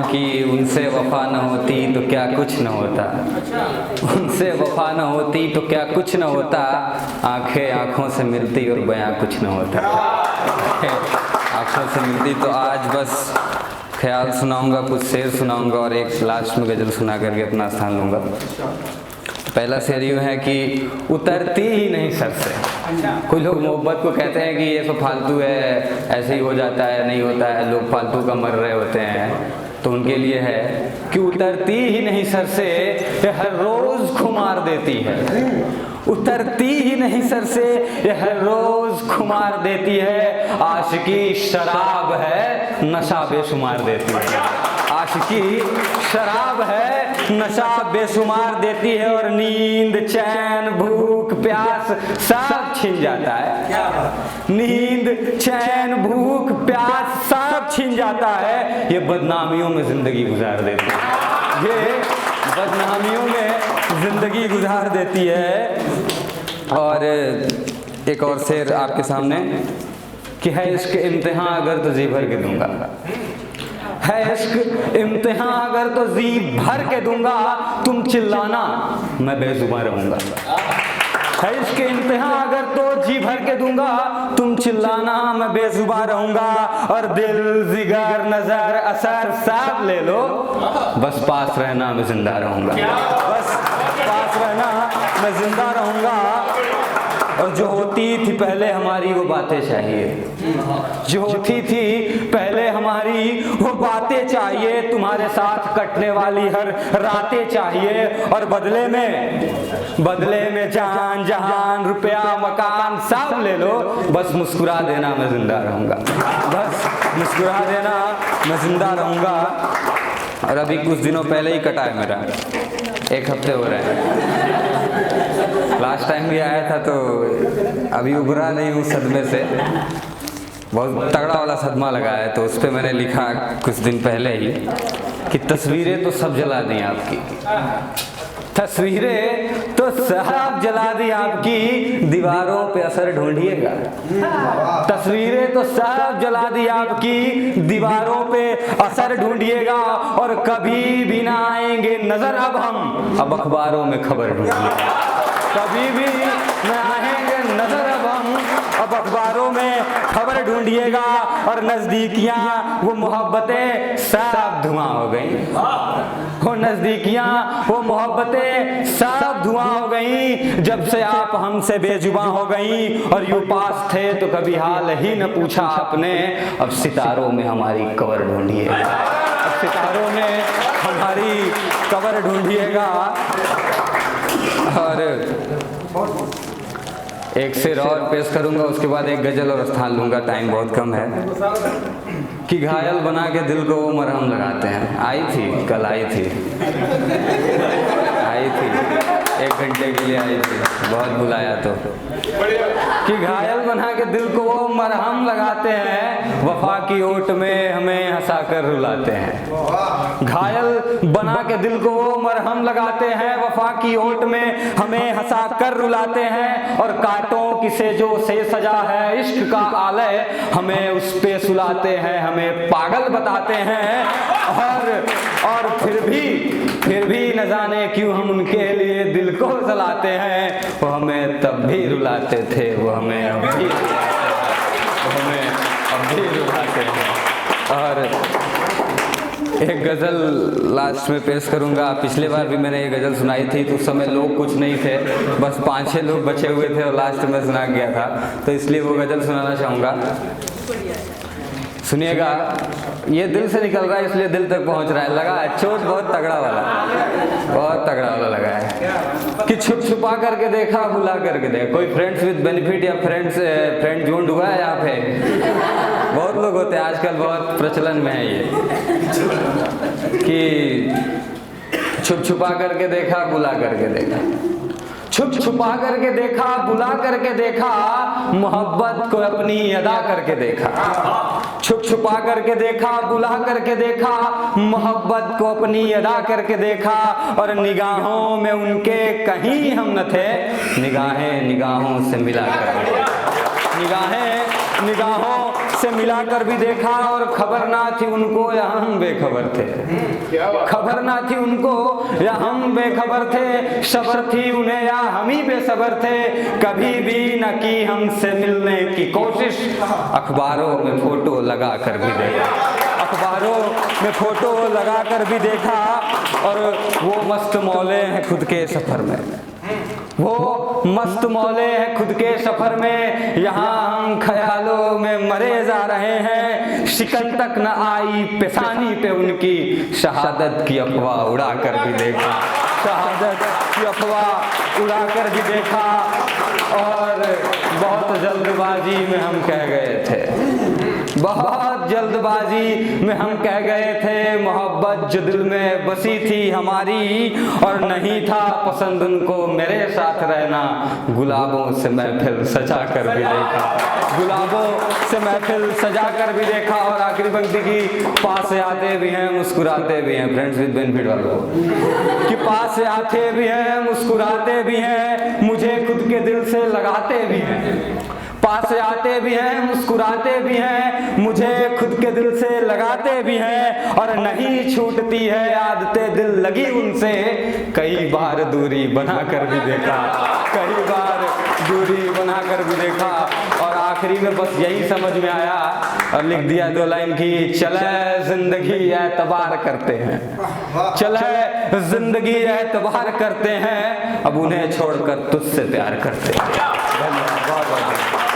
की उनसे वफा न होती तो क्या कुछ न होता, उनसे वफा न होती तो क्या कुछ न होता, आंखें आंखों से मिलती और बयां कुछ न होता। आंखों से मिलती तो आज बस ख्याल सुनाऊंगा, कुछ शेर सुनाऊंगा और एक लास्ट में गज़ल सुना करके अपना स्थान लूँगा। पहला शेर यूँ है कि उतरती ही नहीं सर से। कुछ लोग मोहब्बत को कहते हैं कि ये सब फालतू है, ऐसे ही हो जाता है, नहीं होता है, लोग फालतू का मर रहे होते हैं, तो उनके लिए है कि उतरती ही नहीं सर से, ये हर रोज़ खुमार देती है। उतरती ही नहीं सर से, ये हर रोज़ खुमार देती है। आशिकी शराब है, नशा बेशुमार देती है। आशिकी शराब है, नशा बेशुमार देती है। और नींद, चैन, भूख, प्यास सब छीन जाता है। नींद, चैन, भूख, प्यास सब छीन जाता है। ये बदनामियों में जिंदगी गुजार देती है। ये बदनामियों में जिंदगी गुजार देती है। और एक और शेर आपके सामने कि है इश्क इम्तिहान अगर तो जी भर के दूंगा, है इश्क इम्तिहान अगर तो जी भर के दूंगा, तुम चिल्लाना मैं बेजुबान रहूंगा। है इश्क इम्तिहान अगर तो जी भर के दूंगा, तुम चिल्लाना मैं बेजुबान रहूंगा। और दिल, जिगर, नजर, असर सब ले लो, बस पास रहना मैं जिंदा रहूंगा। बस पास रहना मैं जिंदा रहूंगा। और जो होती थी पहले हमारी वो बातें चाहिए, जो होती थी पहले हमारी वो बातें चाहिए। तुम्हारे साथ कटने वाली हर रातें चाहिए। और बदले में जान, जहान, रुपया, मकान सब ले लो, बस मुस्कुरा देना मैं जिंदा रहूंगा। बस मुस्कुरा देना मैं जिंदा रहूंगा। और अभी कुछ दिनों पहले ही कटा है मेरा, 1 हफ्ते हो रहे हैं। लास्ट टाइम भी आया था तो अभी उभरा नहीं हूँ सदमे से, बहुत तगड़ा वाला सदमा लगा है। तो उस पर मैंने लिखा कुछ दिन पहले ही कि तस्वीरें तो सब जला दी आपकी, तस्वीरें तो सब जला दी आपकी, दीवारों पे असर ढूंढिएगा। तस्वीरें तो सब जला दी आपकी, दीवारों पे असर ढूंढिएगा। और कभी भी ना आएंगे नजर अब अखबारों में खबर ढूंढिएगा। कभी भी न आएंगे नजर अब अखबारों में खबर ढूंढिएगा। और नजदीकियां वो मोहब्बतें सब धुआं हो गई, वो नजदीकियां वो मोहब्बतें सब धुआं हो गई, जब से आप हमसे बेजुबां हो गई। और यूं पास थे तो कभी हाल ही न पूछा आपने, अब सितारों में हमारी कबर ढूंढिएगा। अब सितारों में हमारी कबर ढूंढिएगा। और एक शेर और पेश करूंगा, उसके बाद एक गजल और स्थान लूंगा, टाइम बहुत कम है। कि घायल बना के दिल को वो मरहम लगाते हैं। आई थी कल, आई थी 1 घंटे के लिए आई थी, बहुत बुलाया तो। कि घायल बना के दिल को वो मरहम लगाते हैं, वफा की ओट में हमें हंसा कर रुलाते हैं। घायल बना के दिल को वो मरहम लगाते हैं, वफा की ओट में हमें हंसा कर रुलाते हैं। और कांटों की सेजों से सजा है इश्क का आलय, हमें उस पे सुलाते हैं, हमें पागल बताते हैं। और फिर भी न जाने क्यों हम उनके लिए दिल को जलाते हैं। वो हमें तब भी रुलाते थे, वो हमें अब भी रुलाते हैं। और एक गज़ल लास्ट में पेश करूंगा। पिछले बार भी मैंने ये गज़ल सुनाई थी तो उस समय लोग कुछ नहीं थे, बस 5-6 लोग बचे हुए थे और लास्ट में सुना गया था, तो इसलिए वो गज़ल सुनाना चाहूँगा। सुनिएगा, ये दिल से निकल रहा है इसलिए दिल तक पहुंच रहा है। लगा है चोट बहुत तगड़ा वाला लगा है कि छुप छुपा करके देखा, बुला करके देखा। कोई फ्रेंड्स विद बेनिफिट या फ्रेंड जोन हुआ है यहाँ पे? बहुत लोग होते हैं आजकल, बहुत प्रचलन में है ये कि छुप छुपा करके देखा, बुला करके देखा। छुप छुपा करके देखा, बुला करके देखा, मोहब्बत को अपनी अदा करके देखा। छुप छुपा करके देखा, बुला करके देखा, मोहब्बत को अपनी अदा करके देखा। और निगाहों में उनके कहीं हम न थे, निगाहें निगाहों से मिला कर, निगाहें निगाहों से मिलाकर भी देखा और खबर ना थी उनको या हम बेखबर थे। खबर ना थी उनको या हम बेखबर थे, सबर थी उन्हें या हम ही बेसबर थे। कभी भी न की हमसे मिलने की कोशिश, अखबारों में फोटो लगा कर भी देखा, अखबारों में फोटो लगा कर भी देखा। और वो मस्त मौले हैं खुद के सफर में, वो मस्त मौले हैं खुद के सफर में, यहाँ हम ख्यालों में मरे जा रहे हैं। शिकन तक न आई पेशानी पे उनकी, शहादत की अफवाह उड़ा कर भी देखा, शहादत की अफवाह उड़ा कर भी देखा। और बहुत जल्दबाजी में हम कह गए थे, बहुत जल्दबाजी में हम कह गए थे, मोहब्बत जो दिल में बसी थी हमारी, और नहीं था पसंद उनको मेरे साथ रहना। गुलाबों से महफिल सजा कर भी देखा, गुलाबों से महफिल सजा कर भी देखा। और आखिरी पंक्ति की, पास से आते भी हैं मुस्कुराते भी हैं, फ्रेंड्स विद बेनिफिट वालों, कि पास से आते भी हैं मुस्कुराते भी हैं, मुझे खुद के दिल से लगाते भी हैं। पास से आते भी हैं मुस्कुराते भी हैं, मुझे खुद के दिल से लगाते भी हैं। और नहीं छूटती है आदतें दिल लगी उनसे, कई बार दूरी बना कर भी देखा, कई बार दूरी बना कर भी देखा। और आखिरी में बस यही समझ में आया और लिख दिया 2 लाइन की, चले जिंदगी एतबार करते हैं, चले जिंदगी एतबार करते हैं, अब उन्हें छोड़कर तुझसे प्यार करते हैं। धन्यवाद, बहुत बहुत।